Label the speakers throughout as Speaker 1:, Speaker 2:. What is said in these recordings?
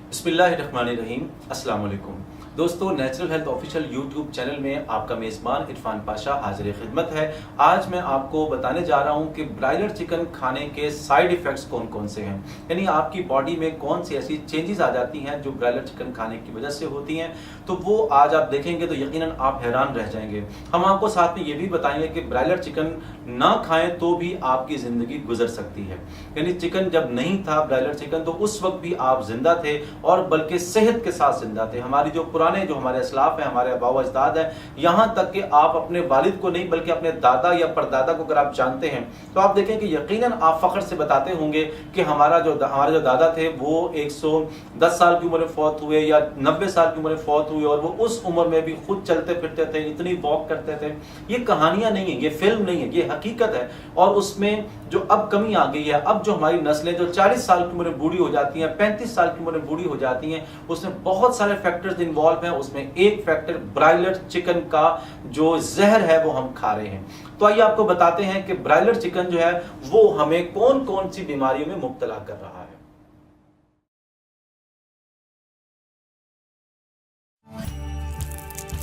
Speaker 1: बिस्मिल्लाहिर्रहमानिर्रहीम। अस्सलाम वालेकुम दोस्तों, natural health official YouTube channel में आपका मेज़बान इरफान पाशा हाजिर खिदमत है। आज मैं आपको बताने जा रहा हूं कि ब्रायलर चिकन खाने के साइड इफ़ेक्ट्स कौन कौन से हैं, यानी आपकी बॉडी में कौन सी ऐसी चेंजेस आ जाती हैं जो ब्रायलर चिकन खाने की वजह से होती हैं। तो वो आज आप देखेंगे तो यकीनन आप हैरान रह जाएंगे। हम आपको साथ में ये भी बताएंगे कि ब्रायलर चिकन ना खाएं तो भी आपकी ज़िंदगी गुजर सकती है, यानी चिकन जब नहीं था ब्रायलर चिकन तो उस वक्त भी आप जिंदा थे और बल्कि सेहत के साथ जिंदा थे। हमारी जो हमारे असलाफ हैं, हमारे आबा व अजदाद हैं, यहाँ तक कि आप अपने वालिद को नहीं बल्कि अपने दादा या परदादा को अगर आप जानते हैं तो आप देखें कि यकीनन आप फख्र से बताते होंगे कि हमारे जो दादा थे वो 110 साल की उम्र में फौत हुए या 90 साल की उम्र में फौत हुए और वो उस उम्र में भी खुद चलते फिरते थे, इतनी वॉक करते थे। ये कहानियां नहीं है, ये फिल्म नहीं है, ये हकीकत है। और उसमें जो अब कमी आ गई है, अब जो हमारी नस्लें जो 40 साल की उम्र में बूढ़ी हो जाती हैं, 35 साल की उम्र में बूढ़ी हो जाती हैं, उसमें बहुत सारे फैक्टर्स इन्वॉल्व हैं। उसमें एक फैक्टर ब्रायलर चिकन का जो जहर है वो हम खा रहे हैं। तो आइए आपको बताते हैं कि ब्रायलर चिकन जो है वो हमें कौन कौन सी बीमारियों में मुब्तला कर रहा है।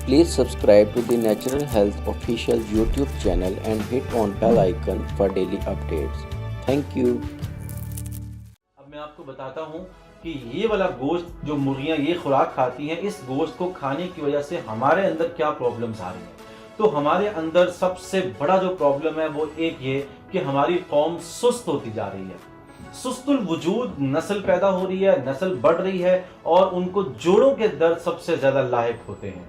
Speaker 2: Please subscribe to the Natural Health Official YouTube channel and hit on bell icon for daily updates. Thank you.
Speaker 1: अब मैं आपको बताता हूं कि ये वाला गोश्त जो मुर्गियां ये खुराक खाती हैं, इस गोश्त को खाने की वजह से हमारे अंदर क्या प्रॉब्लम्स आ रही हैं। तो हमारे अंदर सबसे बड़ा जो प्रॉब्लम है वो एक ये कि हमारी कौम सुस्त होती जा रही है। सुस्तुल वजूद नस्ल पैदा हो रही है, नस्ल बढ़ रही है और उनको जोड़ों के दर्द सबसे ज्यादा लायक होते हैं।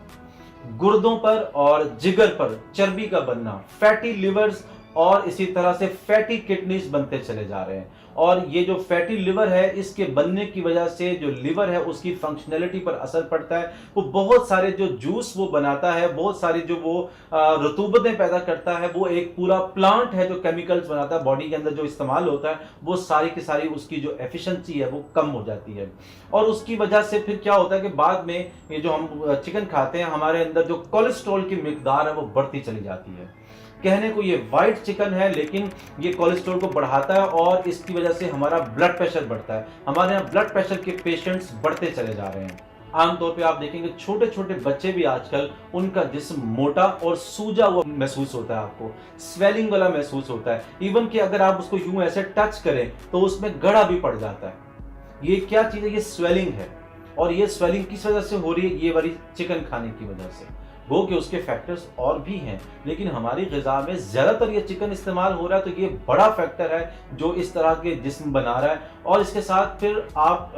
Speaker 1: गुर्दों पर और जिगर पर चर्बी का बनना, फैटी लिवर्स और इसी तरह से फैटी किडनीज बनते चले जा रहे हैं। और ये जो फैटी लिवर है इसके बनने की वजह से जो लिवर है उसकी फंक्शनैलिटी पर असर पड़ता है। वो बहुत सारे जो जूस वो बनाता है, बहुत सारी जो वो रतूबतें पैदा करता है, वो एक पूरा प्लांट है जो केमिकल्स बनाता है बॉडी के अंदर जो इस्तेमाल होता है, वो सारी की सारी उसकी जो एफिशिएंसी है वो कम हो जाती है। और उसकी वजह से फिर क्या होता है कि बाद में ये जो हम चिकन खाते हैं हमारे अंदर जो कोलेस्ट्रॉल की मिकदार है वो बढ़ती चली जाती है। कहने को ये वाइट चिकन है लेकिन ये कोलेस्ट्रॉल को बढ़ाता है और इसकी वजह से हमारा ब्लड प्रेशर बढ़ता है। हमारे यहाँ ब्लड प्रेशर के पेशेंट्स बढ़ते चले जा रहे हैं। आमतौर पे आप देखेंगे छोटे छोटे बच्चे भी आजकल उनका जिस्म मोटा और सूजा हुआ महसूस होता है, आपको स्वेलिंग वाला महसूस होता है। इवन कि अगर आप उसको यूं ऐसे टच करें तो उसमें गड़ा भी पड़ जाता है। ये क्या चीज़ है? ये स्वेलिंग है। और ये स्वेलिंग किस वजह से हो रही है? ये वाली चिकन खाने की वजह से। वो कि उसके फैक्टर्स और भी हैं लेकिन हमारी ग़िज़ा में ज़्यादातर ये चिकन इस्तेमाल हो रहा है, तो ये बड़ा फैक्टर है जो इस तरह के जिस्म बना रहा है। और इसके साथ फिर आप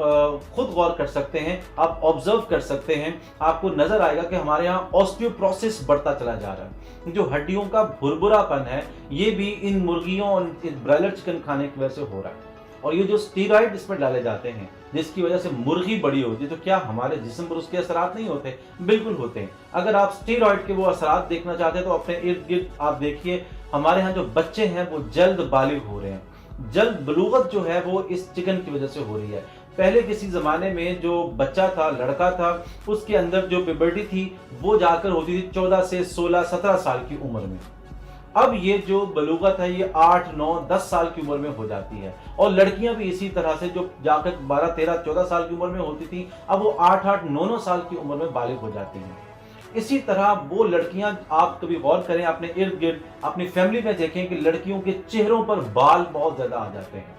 Speaker 1: खुद गौर कर सकते हैं, आप ऑब्जर्व कर सकते हैं, आपको नज़र आएगा कि हमारे यहाँ ऑस्टियोप्रोसिस बढ़ता चला जा रहा है। जो हड्डियों का भुरभुरापन है ये भी इन मुर्गियों और ब्रायलर चिकन खाने की वजह से हो रहा है। और ये जो स्टीरॉइड इसमें डाले जाते हैं जिसकी वजह से मुर्गी बड़ी होती है, तो क्या हमारे जिस्म पर उसके असरात नहीं होते? बिल्कुल होते हैं। अगर आप स्टीरॉइड के वो असरात देखना चाहते हैं तो अपने इर्द गिर्द आप देखिए, हमारे यहाँ जो बच्चे हैं वो जल्द बालिग हो रहे हैं। जल्द बलूगत जो है वो इस चिकन की वजह से हो रही है। पहले किसी ज़माने में जो बच्चा था, लड़का था, उसके अंदर जो प्यूबर्टी थी वो जाकर होती थी 14 से 16, 17 साल की उम्र में। अब ये जो बलूगत है ये 8, 9, 10 साल की उम्र में हो जाती है। और लड़कियां भी इसी तरह से जो जाकर 12, 13, 14 साल की उम्र में होती थी, अब वो 8, 9, 9 साल की उम्र में बालिग हो जाती हैं। इसी तरह वो लड़कियां, आप कभी गौर करें अपने इर्द गिर्द अपनी फैमिली में देखें कि लड़कियों के चेहरों पर बाल बहुत ज्यादा आ जाते हैं।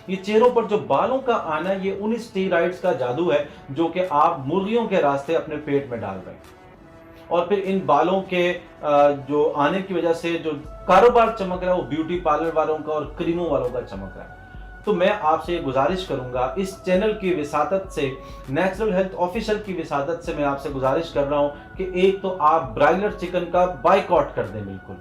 Speaker 1: ये चेहरों पर जो बालों का आना ये उन स्टेरॉइड्स का जादू है जो कि आप मुर्गियों के रास्ते अपने पेट में डाल रहे हैं। और फिर इन बालों के जो आने की वजह से जो कारोबार चमक रहा है वो ब्यूटी पार्लर वालों का और क्रीमों वालों का चमक रहा है। तो मैं आपसे गुजारिश करूंगा, इस चैनल की विसातत से, नेचुरल हेल्थ ऑफिशियल की विसातत से मैं आपसे गुजारिश कर रहा हूं कि एक तो आप ब्रायलर चिकन का बाइकआउट कर दें। बिल्कुल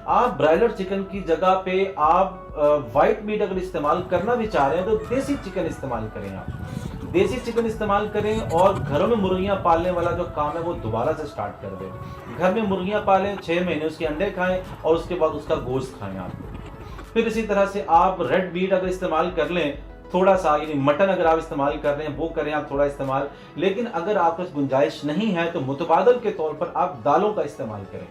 Speaker 1: आप ब्रायलर चिकन की जगह पे आप वाइट मीट अगर इस्तेमाल करना भी चाह रहे हैं तो देसी चिकन इस्तेमाल करें। आप देसी चिकन इस्तेमाल करें और घरों में मुर्गियां पालने वाला जो काम है वो दोबारा से स्टार्ट कर दें। घर में मुर्गियां पालें, 6 महीने उसके अंडे खाएं और उसके बाद उसका गोश्त खाएं आप। फिर इसी तरह से आप रेड मीट अगर इस्तेमाल कर लें थोड़ा सा, यानी मटन अगर आप इस्तेमाल कर रहे हैं वो करें आप थोड़ा इस्तेमाल। लेकिन अगर आपके पास गुंजाइश नहीं है तो मुतबादल के तौर पर आप दालों का इस्तेमाल करें।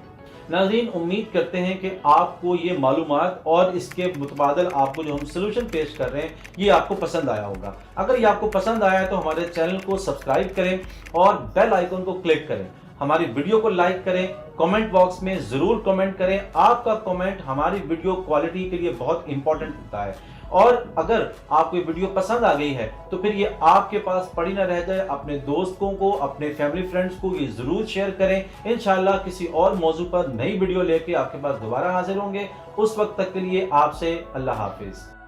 Speaker 1: नाज़रीन, उम्मीद करते हैं कि आपको ये मालूमात और इसके मुतबादल आपको जो हम सलूशन पेश कर रहे हैं ये आपको पसंद आया होगा। अगर ये आपको पसंद आया है तो हमारे चैनल को सब्सक्राइब करें और बेल आइकन को क्लिक करें। हमारी वीडियो को लाइक करें, कमेंट बॉक्स में ज़रूर कमेंट करें। आपका कमेंट हमारी वीडियो क्वालिटी के लिए बहुत इंपॉर्टेंट होता है। और अगर आपको ये वीडियो पसंद आ गई है तो फिर ये आपके पास पड़ी ना रह जाए, अपने दोस्तों को, अपने फैमिली फ्रेंड्स को ये ज़रूर शेयर करें। इंशाल्लाह किसी और मौजू पर नई वीडियो लेके आपके पास दोबारा हाजिर होंगे। उस वक्त तक के लिए आपसे अल्लाह हाफिज़।